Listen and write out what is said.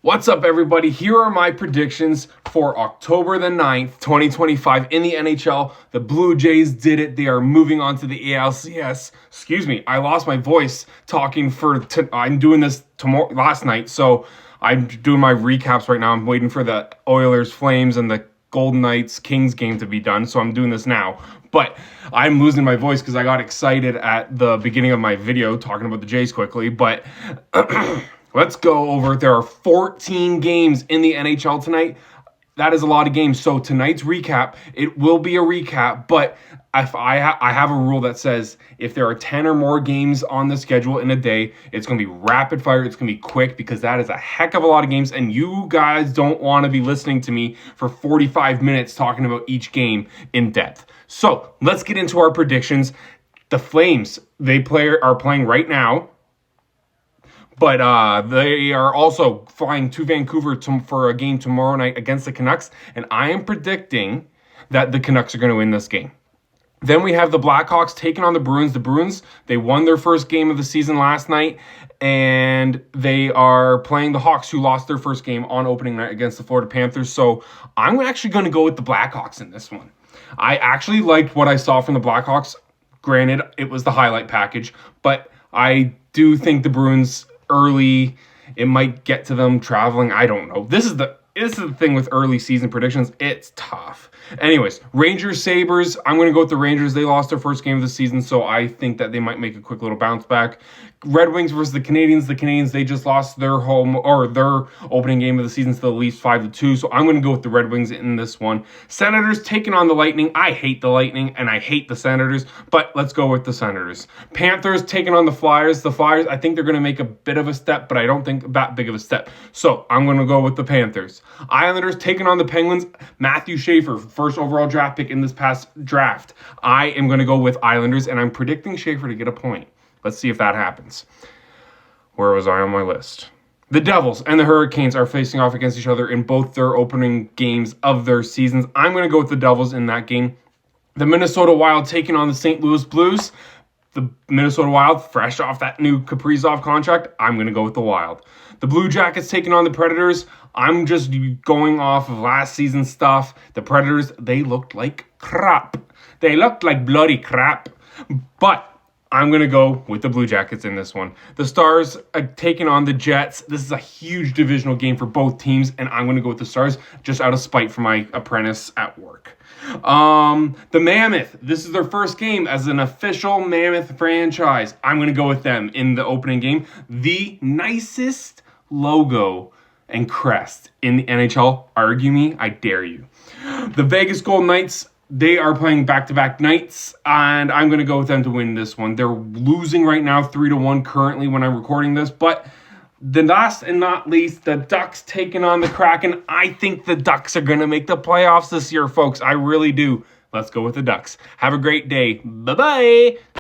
What's up, everybody? Here are my predictions for October the 9th, 2025 in the NHL. The Blue Jays did it. They are moving on to the ALCS. Excuse me, I lost my voice talking I'm doing this last night, so I'm doing my recaps right now. I'm waiting for the Oilers, Flames, and the Golden Knights, Kings game to be done, so I'm doing this now. But I'm losing my voice because I got excited at the beginning of my video talking about the Jays quickly, but... Let's go over it. There are 14 games in the NHL tonight. That is a lot of games. So tonight's recap, it will be a recap, but if I have a rule that says if there are 10 or more games on the schedule in a day, it's going to be rapid fire. It's going to be quick because that is a heck of a lot of games, and you guys don't want to be listening to me for 45 minutes talking about each game in depth. So let's get into our predictions. The Flames, are playing right now. But they are also flying to Vancouver for a game tomorrow night against the Canucks. And I am predicting that the Canucks are going to win this game. Then we have the Blackhawks taking on the Bruins. The Bruins, they won their first game of the season last night. And they are playing the Hawks, who lost their first game on opening night against the Florida Panthers. So I'm actually going to go with the Blackhawks in this one. I actually liked what I saw from the Blackhawks. Granted, it was the highlight package. But I do think the Bruins... early, it might get to them traveling. I don't know. This is the thing with early season predictions. It's tough. Anyways, Rangers, Sabres. I'm going to go with the Rangers. They lost their first game of the season, so I think that they might make a quick little bounce back. Red Wings versus the Canadiens. The Canadiens, they just lost their opening game of the season to the Leafs 5-2, so I'm going to go with the Red Wings in this one. Senators taking on the Lightning. I hate the Lightning, and I hate the Senators, but let's go with the Senators. Panthers taking on the Flyers. The Flyers, I think they're going to make a bit of a step, but I don't think that big of a step, so I'm going to go with the Panthers. Islanders taking on the Penguins. Matthew Schaefer, first overall draft pick in this past draft. I am going to go with Islanders, and I'm predicting Schaefer to get a point. Let's see if that happens. Where was I on my list? The Devils and the Hurricanes are facing off against each other in both their opening games of their seasons. I'm going to go with the Devils in that game. The Minnesota Wild taking on the St. Louis Blues. The Minnesota Wild, fresh off that new Kaprizov contract, I'm going to go with the Wild. The Blue Jackets taking on the Predators. I'm just going off of last season's stuff. The Predators, they looked like crap. They looked like bloody crap. But I'm going to go with the Blue Jackets in this one. The Stars are taking on the Jets. This is a huge divisional game for both teams, and I'm going to go with the Stars just out of spite for my apprentice at work. The Mammoth. This is their first game as an official Mammoth franchise. I'm going to go with them in the opening game. The nicest logo and crest in the NHL. Argue me, I dare you. The Vegas Golden Knights, they are playing back-to-back nights, and I'm going to go with them to win this one. They're losing right now 3-1 currently when I'm recording this, but the last and not least, the Ducks taking on the Kraken. I think the Ducks are going to make the playoffs this year, folks. I really do. Let's go with the Ducks. Have a great day. Bye-bye.